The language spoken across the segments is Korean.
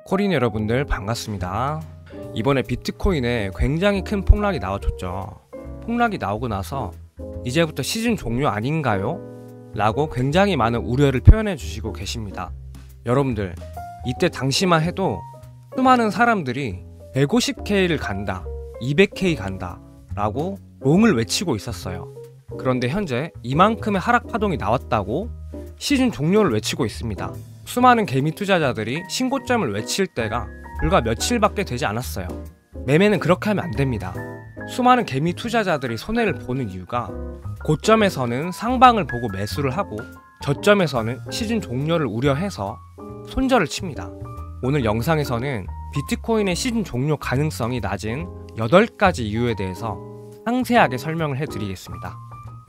코린 여러분들 반갑습니다. 이번에 비트코인에 굉장히 큰 폭락이 나와줬죠. 폭락이 나오고 나서 이제부터 시즌 종료 아닌가요? 라고 굉장히 많은 우려를 표현해 주시고 계십니다. 여러분들, 이때 당시만 해도 수많은 사람들이 150K를 간다, 200K 간다 라고 롱을 외치고 있었어요. 그런데 현재 이만큼의 하락 파동이 나왔다고 시즌 종료를 외치고 있습니다. 수많은 개미 투자자들이 신고점을 외칠 때가 불과 며칠밖에 되지 않았어요. 매매는 그렇게 하면 안 됩니다. 수많은 개미 투자자들이 손해를 보는 이유가 고점에서는 상방을 보고 매수를 하고 저점에서는 시즌 종료를 우려해서 손절을 칩니다. 오늘 영상에서는 비트코인의 시즌 종료 가능성이 낮은 8가지 이유에 대해서 상세하게 설명을 해드리겠습니다.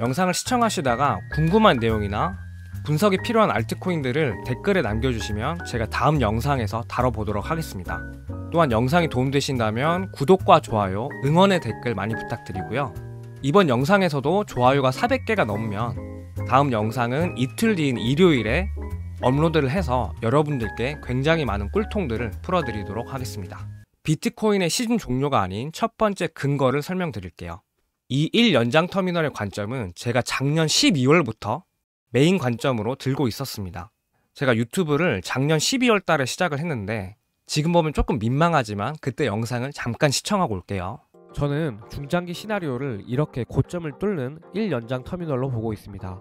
영상을 시청하시다가 궁금한 내용이나 분석이 필요한 알트코인들을 댓글에 남겨주시면 제가 다음 영상에서 다뤄보도록 하겠습니다. 또한 영상이 도움되신다면 구독과 좋아요, 응원의 댓글 많이 부탁드리고요. 이번 영상에서도 좋아요가 400개가 넘으면 다음 영상은 이틀 뒤인 일요일에 업로드를 해서 여러분들께 굉장히 많은 꿀통들을 풀어드리도록 하겠습니다. 비트코인의 시즌 종료가 아닌 첫 번째 근거를 설명드릴게요. 이 1연장 터미널의 관점은 제가 작년 12월부터 메인 관점으로 들고 있었습니다. 제가 유튜브를 작년 12월 달에 시작을 했는데 지금 보면 조금 민망하지만 그때 영상을 잠깐 시청하고 올게요. 저는 중장기 시나리오를 이렇게 고점을 뚫는 1연장 터미널로 보고 있습니다.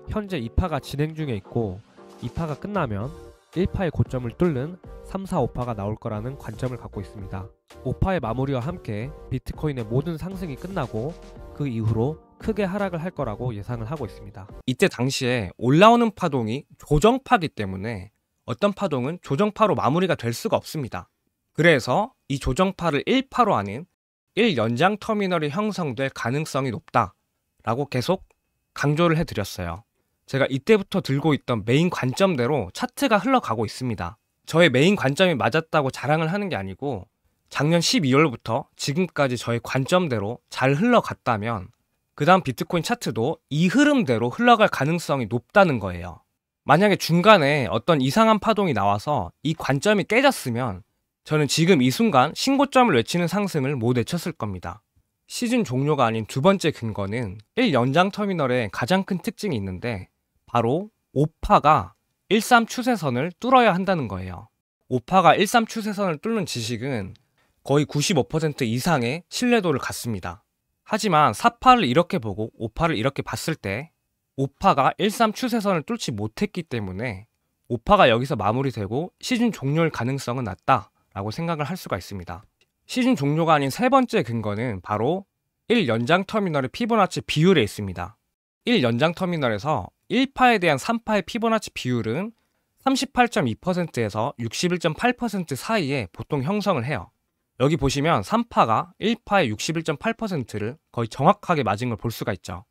현재 2파가 진행 중에 있고 2파가 끝나면 1파의 고점을 뚫는 3, 4, 5파가 나올 거라는 관점을 갖고 있습니다. 5파의 마무리와 함께 비트코인의 모든 상승이 끝나고 그 이후로 크게 하락을 할 거라고 예상을 하고 있습니다. 이때 당시에 올라오는 파동이 조정파이기 때문에 어떤 파동은 조정파로 마무리가 될 수가 없습니다. 그래서 이 조정파를 1파로 하는 1연장 터미널이 형성될 가능성이 높다라고 계속 강조를 해드렸어요. 제가 이때부터 들고 있던 메인 관점대로 차트가 흘러가고 있습니다. 저의 메인 관점이 맞았다고 자랑을 하는 게 아니고 작년 12월부터 지금까지 저의 관점대로 잘 흘러갔다면 그 다음 비트코인 차트도 이 흐름대로 흘러갈 가능성이 높다는 거예요. 만약에 중간에 어떤 이상한 파동이 나와서 이 관점이 깨졌으면 저는 지금 이 순간 신고점을 외치는 상승을 못 외쳤을 겁니다. 시즌 종료가 아닌 두 번째 근거는 1연장 터미널의 가장 큰 특징이 있는데 바로 5파가 13 추세선을 뚫어야 한다는 거예요. 5파가 13 추세선을 뚫는 지식은 거의 95% 이상의 신뢰도를 갖습니다. 하지만 4파를 이렇게 보고 5파를 이렇게 봤을 때 5파가 13 추세선을 뚫지 못했기 때문에 5파가 여기서 마무리되고 시즌 종료일 가능성은 낮다라고 생각을 할 수가 있습니다. 시즌 종료가 아닌 세 번째 근거는 바로 1연장 터미널의 피보나치 비율에 있습니다. 1연장 터미널에서 1파에 대한 3파의 피보나치 비율은 38.2%에서 61.8% 사이에 보통 형성을 해요. 여기 보시면 3파가 1파의 61.8%를 거의 정확하게 맞은 걸 볼 수가 있죠.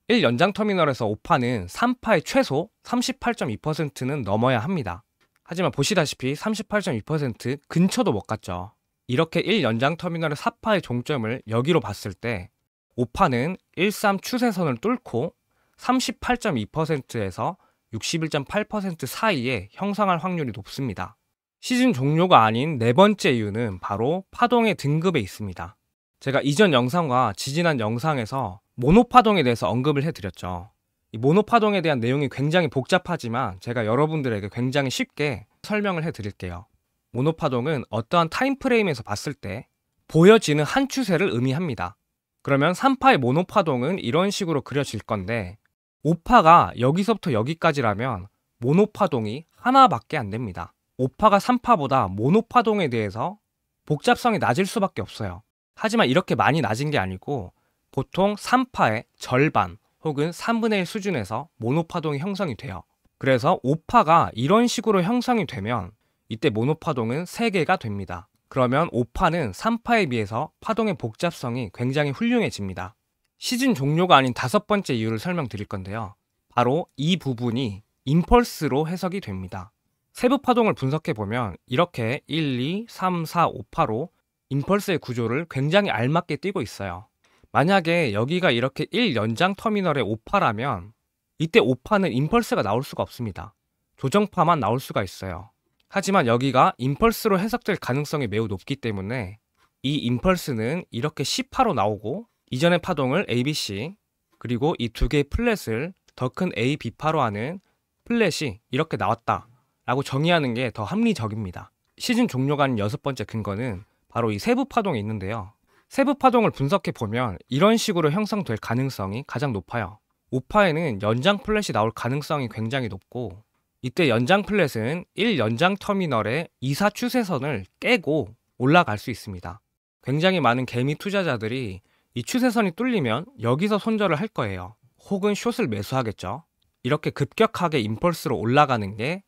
1연장 터미널에서 5파는 3파의 최소 38.2%는 넘어야 합니다. 하지만 보시다시피 38.2% 근처도 못 갔죠. 이렇게 1연장 터미널의 4파의 종점을 여기로 봤을 때 5파는 13 추세선을 뚫고 38.2%에서 61.8% 사이에 형성할 확률이 높습니다. 시즌 종료가 아닌 네 번째 이유는 바로 파동의 등급에 있습니다. 제가 이전 영상과 지지난 영상에서 모노파동에 대해서 언급을 해드렸죠. 이 모노파동에 대한 내용이 굉장히 복잡하지만 제가 여러분들에게 굉장히 쉽게 설명을 해드릴게요. 모노파동은 어떠한 타임프레임에서 봤을 때 보여지는 한 추세를 의미합니다. 그러면 3파의 모노파동은 이런 식으로 그려질 건데 5파가 여기서부터 여기까지라면 모노파동이 하나밖에 안 됩니다. 5파가 3파보다 모노파동에 대해서 복잡성이 낮을 수밖에 없어요. 하지만 이렇게 많이 낮은 게 아니고 보통 3파의 절반 혹은 3분의 1 수준에서 모노파동이 형성이 돼요. 그래서 5파가 이런 식으로 형성이 되면 이때 모노파동은 3개가 됩니다. 그러면 5파는 3파에 비해서 파동의 복잡성이 굉장히 훌륭해집니다. 시즌 종료가 아닌 다섯 번째 이유를 설명드릴 건데요. 바로 이 부분이 임펄스로 해석이 됩니다. 세부 파동을 분석해보면 이렇게 1, 2, 3, 4, 5파로 임펄스의 구조를 굉장히 알맞게 띄고 있어요. 만약에 여기가 이렇게 1연장 터미널의 5파라면 이때 5파는 임펄스가 나올 수가 없습니다. 조정파만 나올 수가 있어요. 하지만 여기가 임펄스로 해석될 가능성이 매우 높기 때문에 이 임펄스는 이렇게 C파로 나오고 이전의 파동을 ABC 그리고 이 두 개의 플랫을 더 큰 A, B파로 하는 플랫이 이렇게 나왔다 라고 정의하는 게 더 합리적입니다. 시즌 종료가 아닌 여섯 번째 근거는 바로 이 세부 파동이 있는데요. 세부 파동을 분석해 보면 이런 식으로 형성될 가능성이 가장 높아요. 5파에는 연장 플랫이 나올 가능성이 굉장히 높고 이때 연장 플랫은 1연장 터미널의 2사 추세선을 깨고 올라갈 수 있습니다. 굉장히 많은 개미 투자자들이 이 추세선이 뚫리면 여기서 손절을 할 거예요. 혹은 숏을 매수하겠죠. 이렇게 급격하게 임펄스로 올라가는 게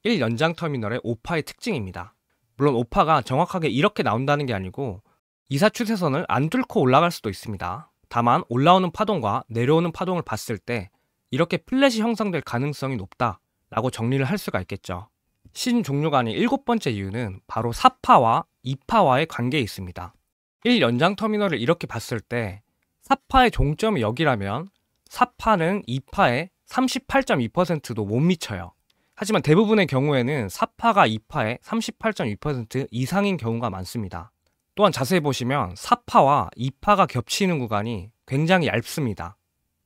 1연장 터미널의 5파의 특징입니다. 물론 5파가 정확하게 이렇게 나온다는 게 아니고 2사 추세선을 안 뚫고 올라갈 수도 있습니다. 다만 올라오는 파동과 내려오는 파동을 봤을 때 이렇게 플랫이 형성될 가능성이 높다 라고 정리를 할 수가 있겠죠. 시즌 종료가 아닌 7번째 이유는 바로 4파와 2파와의 관계에 있습니다. 1연장 터미널을 이렇게 봤을 때 4파의 종점이 여기라면 4파는 2파의 38.2%도 못 미쳐요. 하지만 대부분의 경우에는 4파가 2파의 38.2% 이상인 경우가 많습니다. 또한 자세히 보시면 4파와 2파가 겹치는 구간이 굉장히 얇습니다.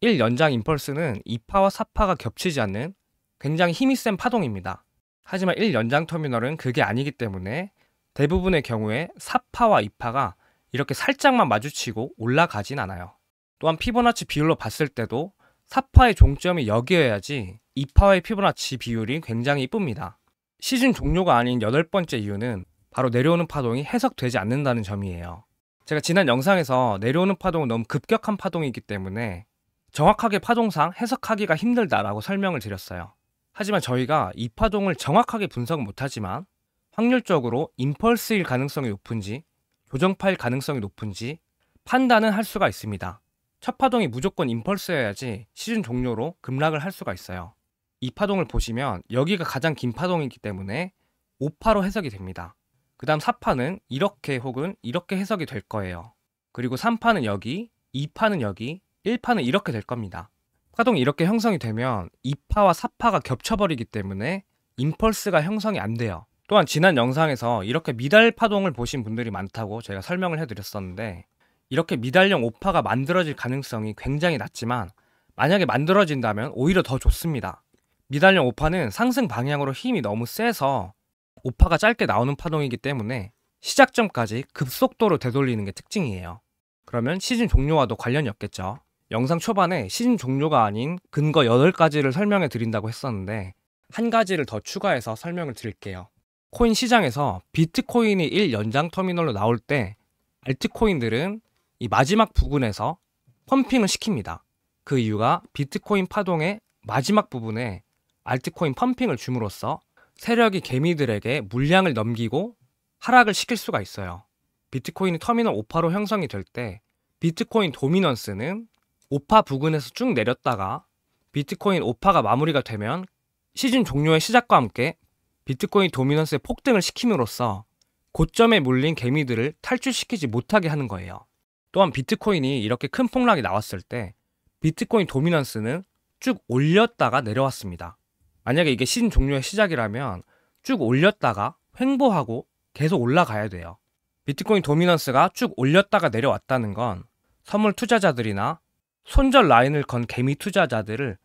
1연장 임펄스는 2파와 4파가 겹치지 않는 굉장히 힘이 센 파동입니다. 하지만 1연장 터미널은 그게 아니기 때문에 대부분의 경우에 4파와 2파가 이렇게 살짝만 마주치고 올라가진 않아요. 또한 피보나치 비율로 봤을 때도 4파의 종점이 여기여야지 2파와의 피보나치 비율이 굉장히 이쁩니다. 시즌 종료가 아닌 8번째 이유는 바로 내려오는 파동이 해석되지 않는다는 점이에요. 제가 지난 영상에서 내려오는 파동은 너무 급격한 파동이기 때문에 정확하게 파동상 해석하기가 힘들다라고 설명을 드렸어요. 하지만 저희가 이 파동을 정확하게 분석은 못하지만 확률적으로 임펄스일 가능성이 높은지 조정파일 가능성이 높은지 판단은 할 수가 있습니다. 첫 파동이 무조건 임펄스여야지 시즌 종료로 급락을 할 수가 있어요. 이 파동을 보시면 여기가 가장 긴 파동이기 때문에 5파로 해석이 됩니다. 그 다음 4파는 이렇게 혹은 이렇게 해석이 될 거예요. 그리고 3파는 여기, 2파는 여기, 1파는 이렇게 될 겁니다. 파동이 이렇게 형성이 되면 2파와 4파가 겹쳐버리기 때문에 임펄스가 형성이 안 돼요. 또한 지난 영상에서 이렇게 미달 파동을 보신 분들이 많다고 제가 설명을 해드렸었는데 이렇게 미달형 5파가 만들어질 가능성이 굉장히 낮지만 만약에 만들어진다면 오히려 더 좋습니다. 미달형 5파는 상승 방향으로 힘이 너무 세서 5파가 짧게 나오는 파동이기 때문에 시작점까지 급속도로 되돌리는 게 특징이에요. 그러면 시즌 종료와도 관련이 없겠죠. 영상 초반에 시즌 종료가 아닌 근거 8가지를 설명해 드린다고 했었는데 한 가지를 더 추가해서 설명을 드릴게요. 코인 시장에서 비트코인이 1연장 터미널로 나올 때 알트코인들은 이 마지막 부분에서 펌핑을 시킵니다. 그 이유가 비트코인 파동의 마지막 부분에 알트코인 펌핑을 줌으로써 세력이 개미들에게 물량을 넘기고 하락을 시킬 수가 있어요. 비트코인이 터미널 5파로 형성이 될 때 비트코인 도미넌스는 5파 부근에서 쭉 내렸다가 비트코인 5파가 마무리가 되면 시즌 종료의 시작과 함께 비트코인 도미넌스의 폭등을 시킴으로써 고점에 몰린 개미들을 탈출시키지 못하게 하는 거예요. 또한 비트코인이 이렇게 큰 폭락이 나왔을 때 비트코인 도미넌스는 쭉 올렸다가 내려왔습니다. 만약에 이게 시즌 종료의 시작이라면 쭉 올렸다가 횡보하고 계속 올라가야 돼요. 비트코인 도미넌스가 쭉 올렸다가 내려왔다는 건 선물 투자자들이나 손절 라인을 건 개미 투자자들을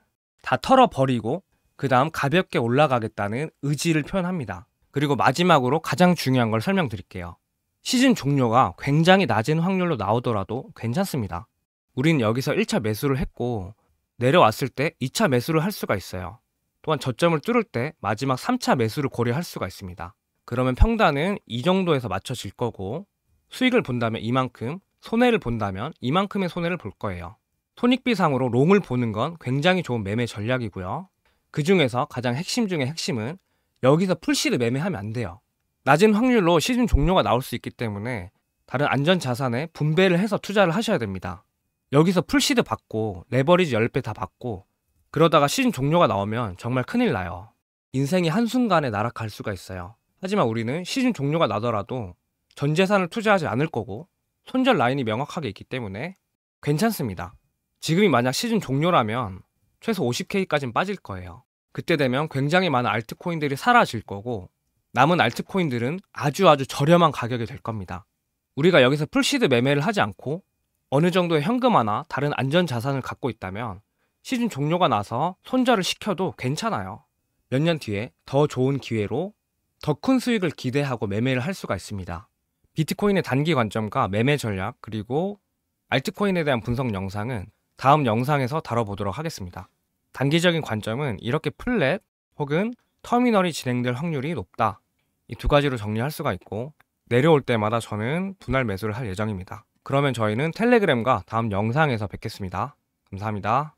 다 털어버리고 그 다음 가볍게 올라가겠다는 의지를 표현합니다. 그리고 마지막으로 가장 중요한 걸 설명드릴게요. 시즌 종료가 굉장히 낮은 확률로 나오더라도 괜찮습니다. 우린 여기서 1차 매수를 했고 내려왔을 때 2차 매수를 할 수가 있어요. 또한 저점을 뚫을 때 마지막 3차 매수를 고려할 수가 있습니다. 그러면 평단은 이 정도에서 맞춰질 거고 수익을 본다면 이만큼, 손해를 본다면 이만큼의 손해를 볼 거예요. 손익비상으로 롱을 보는 건 굉장히 좋은 매매 전략이고요. 그 중에서 가장 핵심 중의 핵심은 여기서 풀시드 매매하면 안 돼요. 낮은 확률로 시즌 종료가 나올 수 있기 때문에 다른 안전자산에 분배를 해서 투자를 하셔야 됩니다. 여기서 풀시드 받고 레버리지 10배 다 받고 그러다가 시즌 종료가 나오면 정말 큰일 나요. 인생이 한순간에 날아갈 수가 있어요. 하지만 우리는 시즌 종료가 나더라도 전 재산을 투자하지 않을 거고 손절 라인이 명확하게 있기 때문에 괜찮습니다. 지금이 만약 시즌 종료라면 최소 50K까지는 빠질 거예요. 그때 되면 굉장히 많은 알트코인들이 사라질 거고 남은 알트코인들은 아주 저렴한 가격이 될 겁니다. 우리가 여기서 풀시드 매매를 하지 않고 어느 정도의 현금화나 다른 안전 자산을 갖고 있다면 시즌 종료가 나서 손절을 시켜도 괜찮아요. 몇 년 뒤에 더 좋은 기회로 더 큰 수익을 기대하고 매매를 할 수가 있습니다. 비트코인의 단기 관점과 매매 전략 그리고 알트코인에 대한 분석 영상은 다음 영상에서 다뤄보도록 하겠습니다. 단기적인 관점은 이렇게 플랫 혹은 터미널이 진행될 확률이 높다. 이 두 가지로 정리할 수가 있고 내려올 때마다 저는 분할 매수를 할 예정입니다. 그러면 저희는 텔레그램과 다음 영상에서 뵙겠습니다. 감사합니다.